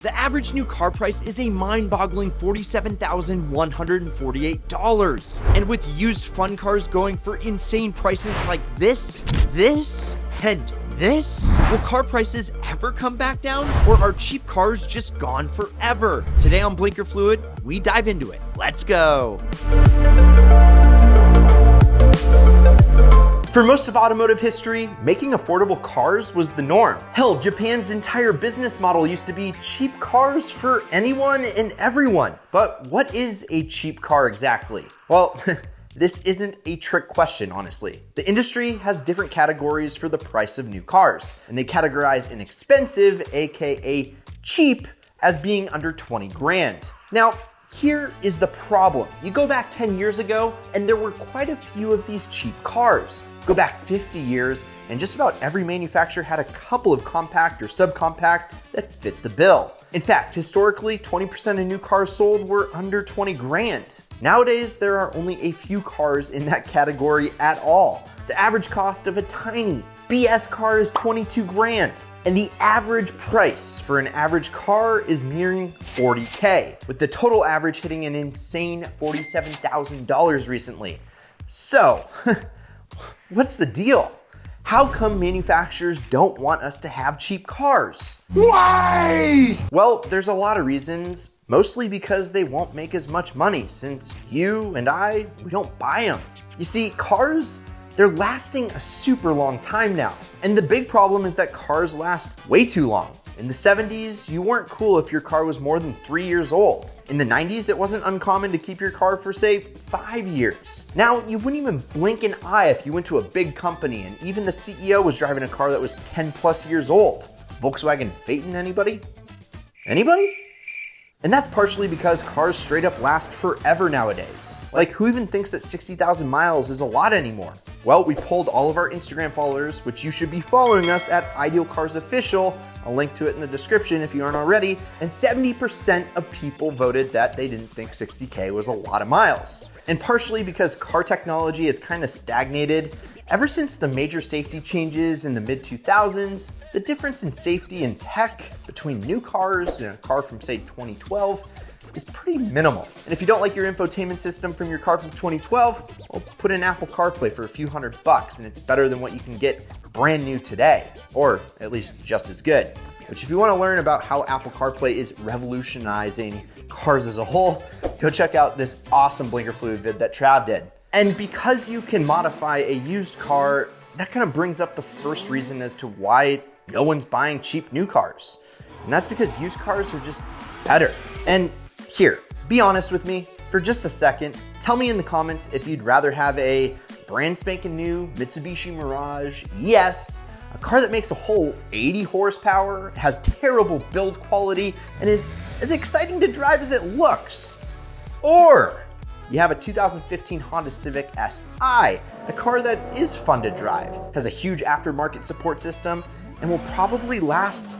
The average new car price is a mind-boggling $47,148. And with used fun cars going for insane prices like this, and this, will car prices ever come back down, or are cheap cars just gone forever? Today on Blinker Fluid, we dive into it. Let's go. For most of automotive history, making affordable cars was the norm. Hell, Japan's entire business model used to be cheap cars for anyone and everyone. But what is a cheap car exactly? Well, this isn't a trick question, honestly. The industry has different categories for the price of new cars, and they categorize inexpensive, aka cheap, as being under 20 grand. Now, here is the problem. You go back 10 years ago, and there were quite a few of these cheap cars. Go back 50 years, and just about every manufacturer had a couple of compact or subcompact that fit the bill. In fact, historically, 20% of new cars sold were under 20 grand. Nowadays, there are only a few cars in that category at all. The average cost of a tiny BS car is 22 grand. And the average price for an average car is nearing 40K, with the total average hitting an insane $47,000 recently. So, what's the deal? How come manufacturers don't want us to have cheap cars? Why? Well, there's a lot of reasons, mostly because they won't make as much money since you and we don't buy them. You see, cars, they're lasting a super long time now. And the big problem is that cars last way too long. In the 70s, you weren't cool if your car was more than 3 years old. In the 90s, it wasn't uncommon to keep your car for, say, 5 years. Now, you wouldn't even blink an eye if you went to a big company and even the CEO was driving a car that was 10 plus years old. Volkswagen Phaeton, anybody? Anybody? And that's partially because cars straight up last forever nowadays. Like, who even thinks that 60,000 miles is a lot anymore? Well, we polled all of our Instagram followers, which you should be following us at Ideal Cars Official. I'll link to it in the description if you aren't already. And 70% of people voted that they didn't think 60K was a lot of miles. And partially because car technology has kind of stagnated. Ever since the major safety changes in the mid-2000s, the difference in safety and tech between new cars and a car from, say, 2012 is pretty minimal. And if you don't like your infotainment system from your car from 2012, well, put in Apple CarPlay for a few $100 and it's better than what you can get brand new today, or at least just as good. Which, if you want to learn about how Apple CarPlay is revolutionizing cars as a whole, go check out this awesome Blinker Fluid vid that Trav did. And because you can modify a used car, that kind of brings up the first reason as to why no one's buying cheap new cars. And that's because used cars are just better. And here, be honest with me for just a second. Tell me in the comments if you'd rather have a brand spanking new Mitsubishi Mirage, yes, a car that makes a whole 80 horsepower, has terrible build quality, and is as exciting to drive as it looks. Or you have a 2015 Honda Civic Si, a car that is fun to drive, has a huge aftermarket support system, and will probably last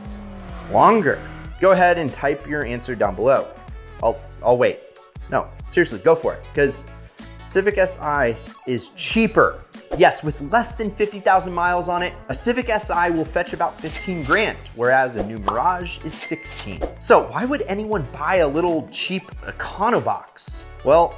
longer. Go ahead and type your answer down below. I'll wait. No, seriously, go for it, because Civic Si is cheaper. Yes, with less than 50,000 miles on it, a Civic Si will fetch about 15 grand, whereas a new Mirage is 16. So why would anyone buy a little cheap Econobox? Well,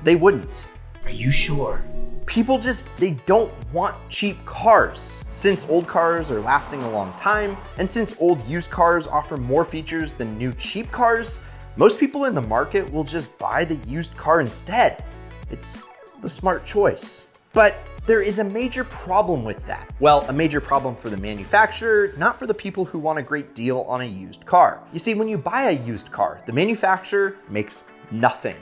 they wouldn't. Are you sure? People they don't want cheap cars. Since old cars are lasting a long time, and since old used cars offer more features than new cheap cars, most people in the market will just buy the used car instead. It's the smart choice. But there is a major problem with that. Well, a major problem for the manufacturer, not for the people who want a great deal on a used car. You see, when you buy a used car, the manufacturer makes nothing.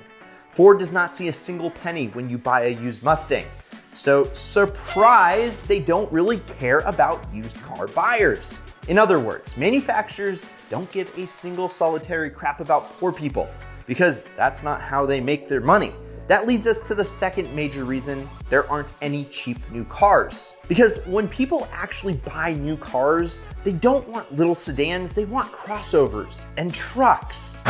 Ford does not see a single penny when you buy a used Mustang. So, surprise, they don't really care about used car buyers. In other words, manufacturers don't give a single solitary crap about poor people, because that's not how they make their money. That leads us to the second major reason there aren't any cheap new cars. Because when people actually buy new cars, they don't want little sedans, they want crossovers and trucks.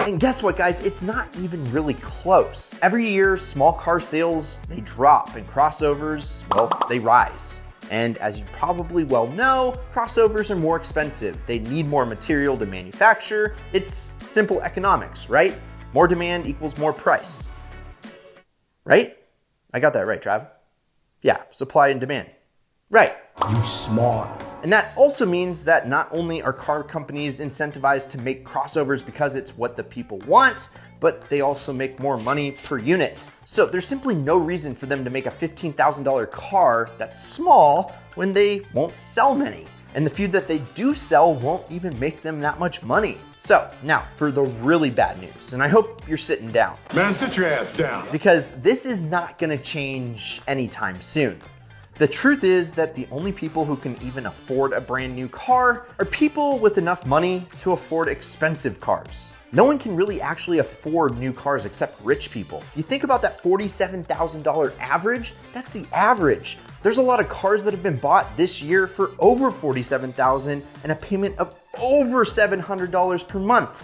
And guess what, guys? It's not even really close. Every year, small car sales, they drop, and crossovers, well, they rise. And as you probably well know, crossovers are more expensive. They need more material to manufacture. It's simple economics, right? More demand equals more price. Right? I got that right, Trav. Yeah, supply and demand. Right. You smart. And that also means that not only are car companies incentivized to make crossovers because it's what the people want, but they also make more money per unit. So there's simply no reason for them to make a $15,000 car that's small when they won't sell many. And the few that they do sell won't even make them that much money. So now for the really bad news, and I hope you're sitting down. Man, sit your ass down. Because this is not gonna change anytime soon. The truth is that the only people who can even afford a brand new car are people with enough money to afford expensive cars. No one can really actually afford new cars except rich people. You think about that $47,000 average, that's the average. There's a lot of cars that have been bought this year for over $47,000 and a payment of over $700 per month.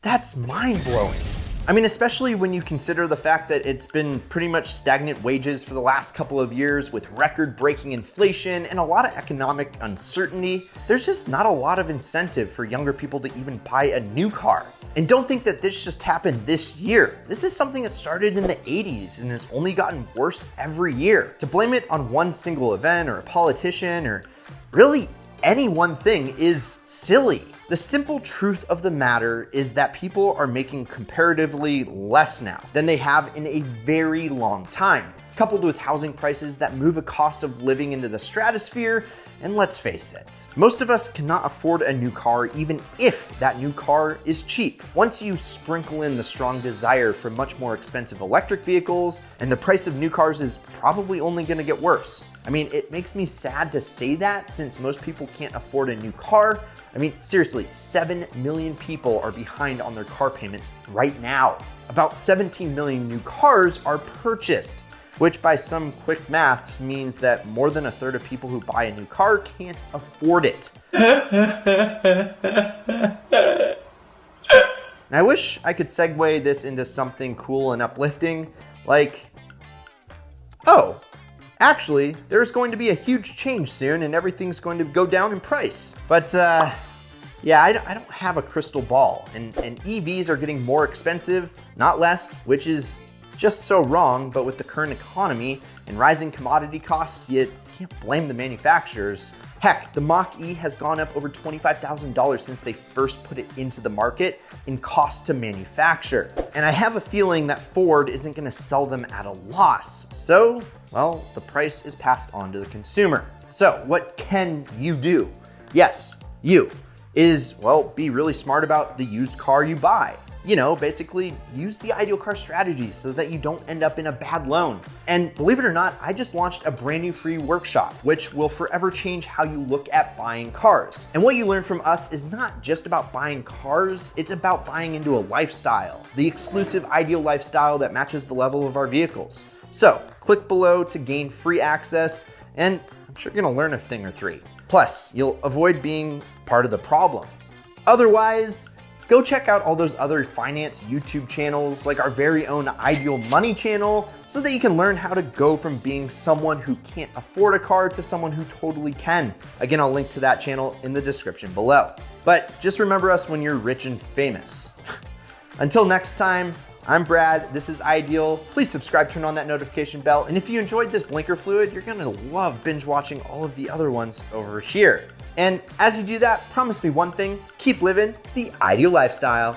That's mind-blowing. I mean, especially when you consider the fact that it's been pretty much stagnant wages for the last couple of years with record-breaking inflation and a lot of economic uncertainty. There's just not a lot of incentive for younger people to even buy a new car. And don't think that this just happened this year. This is something that started in the 80s and has only gotten worse every year. To blame it on one single event or a politician or really any one thing is silly. The simple truth of the matter is that people are making comparatively less now than they have in a very long time, coupled with housing prices that move a cost of living into the stratosphere. And let's face it, most of us cannot afford a new car even if that new car is cheap. Once you sprinkle in the strong desire for much more expensive electric vehicles, and the price of new cars is probably only gonna get worse. I mean, it makes me sad to say that since most people can't afford a new car. I mean, seriously, 7 million people are behind on their car payments right now. About 17 million new cars are purchased, which by some quick math means that more than a third of people who buy a new car can't afford it. And I wish I could segue this into something cool and uplifting, like, oh, actually, there's going to be a huge change soon and everything's going to go down in price. But yeah, I don't have a crystal ball, and EVs are getting more expensive, not less, which is just so wrong. But with the current economy and rising commodity costs, you can't blame the manufacturers. Heck, the Mach-E has gone up over $25,000 since they first put it into the market in cost to manufacture. And I have a feeling that Ford isn't gonna sell them at a loss. So, well, the price is passed on to the consumer. So what can you do? Yes, you is, well, be really smart about the used car you buy. You know, basically use the ideal car strategies so that you don't end up in a bad loan. And believe it or not, I just launched a brand new free workshop, which will forever change how you look at buying cars. And what you learn from us is not just about buying cars, it's about buying into a lifestyle, the exclusive ideal lifestyle that matches the level of our vehicles. So click below to gain free access, and I'm sure you're gonna learn a thing or three. Plus, you'll avoid being part of the problem. Otherwise, go check out all those other finance YouTube channels like our very own Ideal Money channel so that you can learn how to go from being someone who can't afford a car to someone who totally can. Again, I'll link to that channel in the description below. But just remember us when you're rich and famous. Until next time, I'm Brad, this is Ideal. Please subscribe, turn on that notification bell, and if you enjoyed this blinker fluid, you're gonna love binge watching all of the other ones over here. And as you do that, promise me one thing, keep living the ideal lifestyle.